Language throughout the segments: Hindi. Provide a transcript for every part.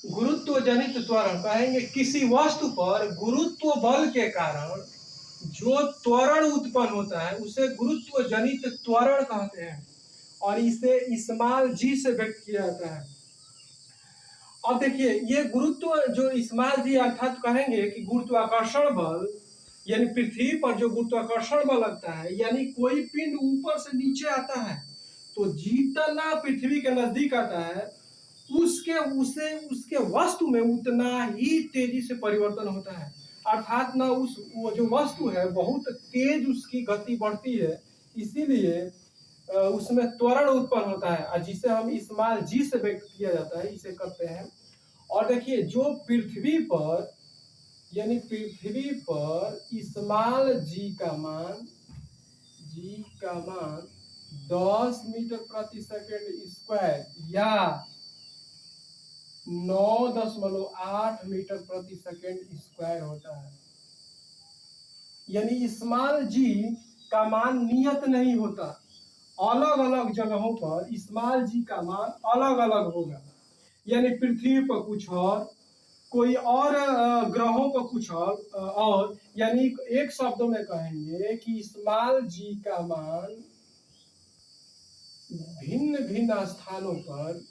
गुरुत्व जनित त्वरण कहेंगे किसी वस्तु पर गुरुत्व बल के कारण जो त्वरण उत्पन्न होता है उसे गुरुत्व जनित त्वरण कहते हैं और इसे इस्माल जी से व्यक्त किया जाता है। अब देखिए ये गुरुत्व जो इस्माल जी अर्थात कहेंगे कि गुरुत्वाकर्षण बल यानी पृथ्वी पर जो गुरुत्वाकर्षण बल लगता है यानी कोई पिंड ऊपर से नीचे आता है तो जितना पृथ्वी के नजदीक आता है उसके उसे उसके वस्तु में उतना ही तेजी से परिवर्तन होता है। अर्थात ना उस वो जो वस्तु है बहुत तेज उसकी गति बढ़ती है इसीलिए उसमें त्वरण उत्पन्न होता है और जिसे हम इस्माल जी से व्यक्त किया जाता है इसे करते हैं। और देखिए जो पृथ्वी पर यानी पृथ्वी पर इस्माल जी का मान 10 मीटर प्रति सेकंड स्क्वायर या 9.8 मीटर प्रति सेकंड स्क्वायर होता है। यानी इस्माल जी का मान नियत नहीं होता, अलग अलग जगहों पर इस्माल जी का मान अलग अलग होगा। यानी पृथ्वी पर कुछ और कोई और ग्रहों पर कुछ और यानी एक शब्द में कहेंगे कि इस्माल जी का मान भिन्न भिन्न स्थानों पर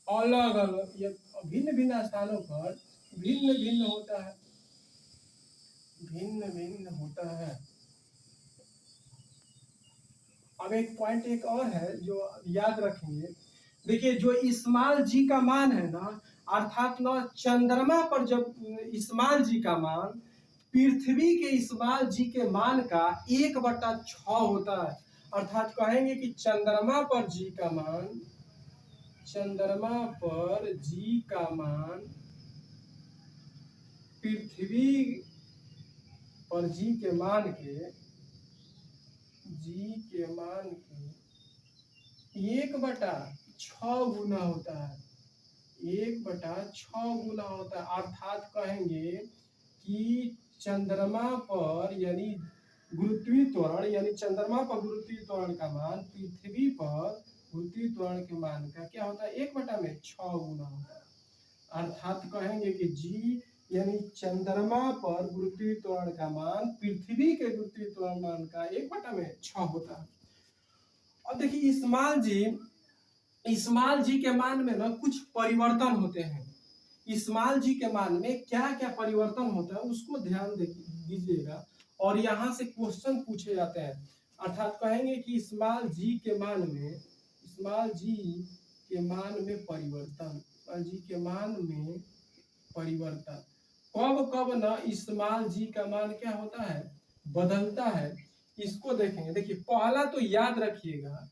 अलग अलग या भिन्न भिन्न स्थानों पर भिन्न भिन्न होता है। अब एक पॉइंट एक और है जो याद रखेंगे। देखिए जो इस्माल जी का मान है ना अर्थात ना चंद्रमा पर जब इस्माल जी का मान पृथ्वी के इस्माल जी के मान का 1/6 होता है। अर्थात कहेंगे कि चंद्रमा पर जी का मान पृथ्वी पर जी के मान के 1/6 गुना होता है। 1/6 गुना होता है। अर्थात कहेंगे कि चंद्रमा पर यानी गुरुत्वीय त्वरण यानी चंद्रमा पर गुरुत्वीय त्वरण का मान पृथ्वी पर गुरुत्वीय त्वरण के मान का क्या होता है 1/6 गुना होता है। अर्थात कहेंगे कि जी यानी चंद्रमा पर गुरुत्वीय त्वरण का मान पृथ्वी के गुरुत्वीय त्वरण मान का 1/6 होता है। और देखिए इस्माल जी के मान में ना कुछ परिवर्तन होते हैं। इस्माल जी के मान में क्या क्या परिवर्तन होता है उसको ध्यान दीजिएगा और यहाँ से क्वेश्चन पूछे जाते हैं। अर्थात कहेंगे कि इस्माल जी के मान परिवर्तन कब कब ना इस्माल जी का मान क्या होता है बदलता है। इसको देखेंगे। देखिए पहला तो याद रखिएगा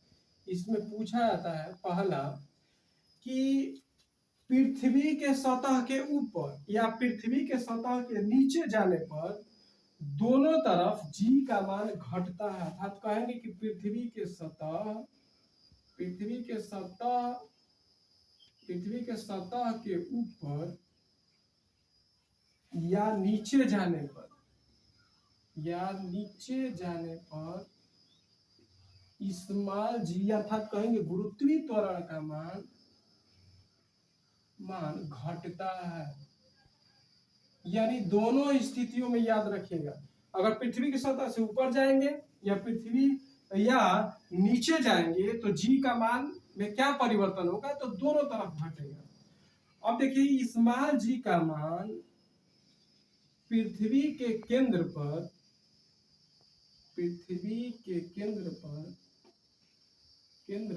इसमें पूछा जाता है पहला कि पृथ्वी के सतह के ऊपर या पृथ्वी के सतह के नीचे जाने पर दोनों तरफ जी का मान घटता है। अर्थात कहेंगे कि पृथ्वी के सतह के ऊपर या नीचे जाने पर इस्माल जी अर्थात कहेंगे गुरुत्वीय त्वरण का मान घटता है। यानी दोनों स्थितियों में याद रखिएगा अगर पृथ्वी की सतह से ऊपर जाएंगे या पृथ्वी या नीचे जाएंगे तो जी का मान में क्या परिवर्तन होगा तो दोनों तरफ घटेगा। अब देखिए इस्माल जी का मान पृथ्वी के केंद्र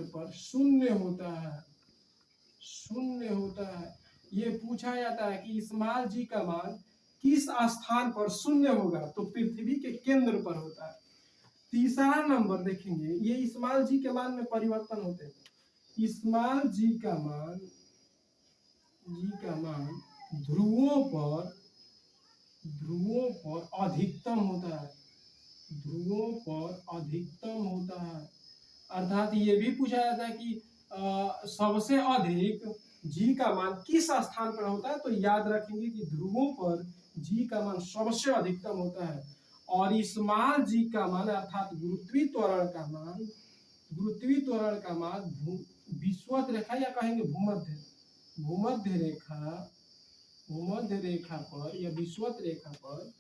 पर शून्य होता है। ये पूछा जाता है कि इस्माल जी का मान किस स्थान पर शून्य होगा तो पृथ्वी के केंद्र पर होता है। तीसरा नंबर देखेंगे ये इस्माल जी के मान में परिवर्तन होते हैं। इस्माल जी का मान ध्रुवों पर अधिकतम होता है। अर्थात ये भी पूछा जाता है कि सबसे अधिक जी का मान किस स्थान पर होता है तो याद रखेंगे कि ध्रुवों पर जी का मान सबसे अधिकतम होता है। और स्मॉल जी का मान अर्थात गुरुत्वीय त्वरण का मान विषुवत रेखा या कहेंगे भूमध्य रेखा पर या विषुवत रेखा पर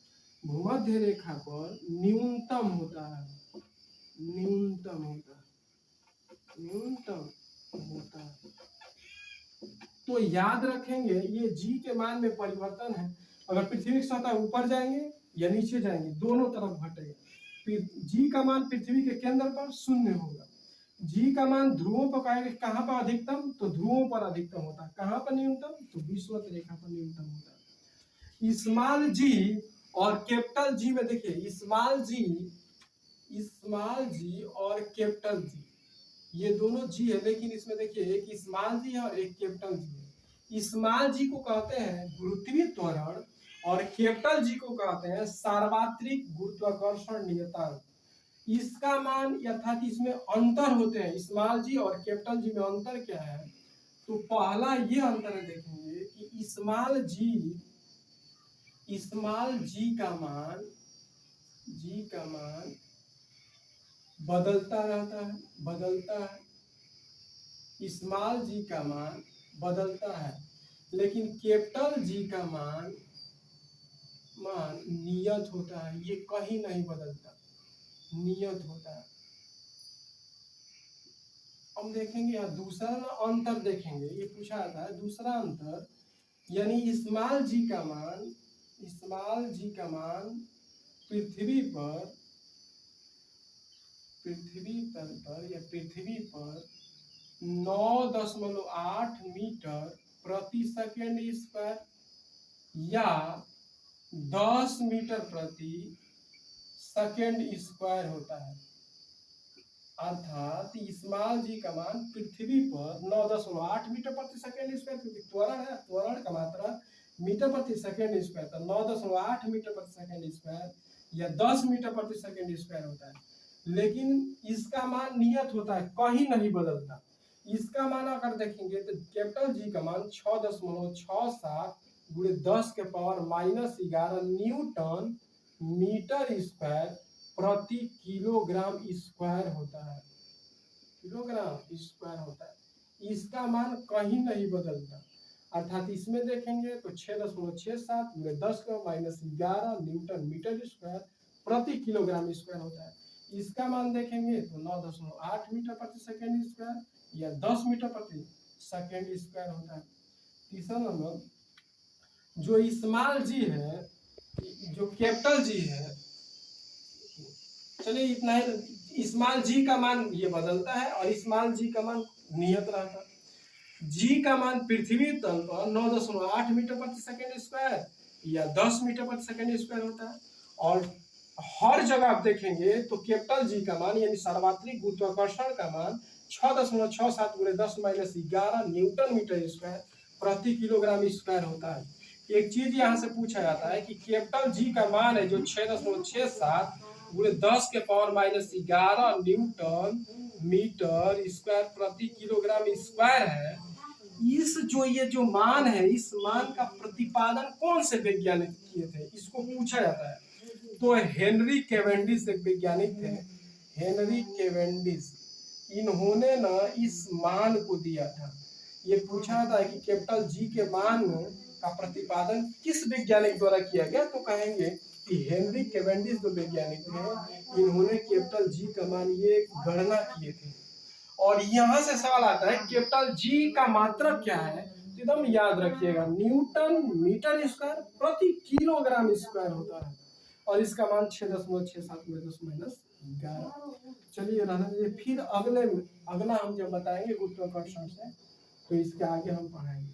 भूमध्य रेखा पर न्यूनतम होता है। तो याद रखेंगे ये जी के मान में परिवर्तन है। अगर पृथ्वी की सतह ऊपर जाएंगे या नीचे जाएंगे दोनों तरफ घटेगा। जी का मान पृथ्वी के केंद्र पर 0 होगा। जी का मान ध्रुवों पर कहाँ पर अधिकतम, तो ध्रुवों पर अधिकतम होता है। कहाँ पर न्यूनतम, तो विषुवत रेखा पर न्यूनतम होता है। स्मॉल जी और कैपिटल जी में देखिए, स्मॉल जी और कैपिटल जी ये दोनों जी है, लेकिन इसमें देखिए एक स्मॉल जी है और एक कैपिटल जी है। स्मॉल जी को कहते हैं गुरुत्वीय त्वरण और कैपिटल जी को कहते हैं सार्वत्रिक गुरुत्वाकर्षण नियतांक। इसका मान अर्थात इसमें अंतर होते हैं। स्मॉल जी और कैपिटल जी में अंतर क्या है, तो पहला ये अंतर देखेंगे कि स्मॉल जी का मान बदलता है। स्मॉल जी का मान बदलता है, लेकिन कैपिटल जी का मान नियत होता है। ये कहीं नहीं बदलता, नियत होता है। हम देखेंगे यहाँ दूसरा अंतर देखेंगे, ये पूछा जाता है दूसरा अंतर, यानी स्मॉल जी का मान पृथ्वी तल पर या पृथ्वी पर 9.8 मीटर प्रति सेकेंड स्क्वायर या 10 मीटर प्रति सेकेंड स्क्वायर होता है। अर्थात स्मॉल जी का मान पृथ्वी पर 9.8 मीटर प्रति सेकेंड स्क्वायर, क्योंकि त्वरण का मात्रा मीटर प्रति सेकेंड स्क्वायर, तो 9.8 मीटर प्रति सेकेंड स्क्वायर या 10 मीटर प्रति सेकेंड स्क्वायर होता है। लेकिन इसका मान नियत होता है, कहीं नहीं बदलता। इसका मान अगर देखेंगे तो कैपिटल जी का मान 6.67 गुणे 10 के पावर -11 न्यूटन मीटर स्क्वायर प्रति किलोग्राम स्क्वायर होता है। इसका मान कहीं नहीं बदलता। अर्थात इसमें देखेंगे तो 6.67 गुणे 10 के -11 न्यूटन मीटर स्क्वायर प्रति किलोग्राम स्क्वायर होता है। इसका मान देखेंगे तो 9.8 मीटर प्रति सेकेंड स्क्वायर या 10 मीटर प्रति सेकेंड स्क्वायर होता है। तीसरा नंबर, जो स्मॉल जी है, जो कैपिटल जी है, चलिए इतना ही। स्मॉल जी का मान ये बदलता है और स्मॉल जी का मान नियत रहता है। जी का मान पृथ्वी तल पर 9.8 मीटर प्रति सेकेंड स्क्वायर या 10 मीटर प्रति सेकेंड स्क्वायर होता है। और हर जगह आप देखेंगे तो कैपिटल जी का मान यानी सार्वत्रिक गुरुत्वाकर्षण का मान 6.67 गुणे 10-11 न्यूटन मीटर स्क्वायर प्रति किलोग्राम स्क्वायर होता है। एक चीज यहाँ से पूछा जाता है कि कैपिटल जी का मान है जो 6.67 गुणे 10 के पावर -11 न्यूटन मीटर स्क्वायर प्रति किलोग्राम स्क्वायर है। ये जो मान है, इस मान का प्रतिपादन कौन से वैज्ञानिक किए थे, इसको पूछा जाता है। तो हेनरी कैवेंडिश एक वैज्ञानिक थे, हेनरी कैवेंडिश। इन्होंने ना इस मान को दिया था। ये पूछा था कि कैपिटल जी के मान का प्रतिपादन किस वैज्ञानिक द्वारा किया गया, तो कहेंगे कि हेनरी कैवेंडिश जो वैज्ञानिक थे, इन्होंने कैपिटल जी का मान ये गणना किए थे। और यहाँ से सवाल आता है कैपिटल जी का मात्रक क्या है, तो एकदम याद रखिएगा न्यूटन मीटर स्क्वायर प्रति किलोग्राम स्क्वायर होता है। और इसका मान 6.67 में 10-11। चलिए रहने दीजिए, फिर अगला हम जब बताएंगे गुरुत्वाकर्षण से तो इसके आगे हम पढ़ाएंगे।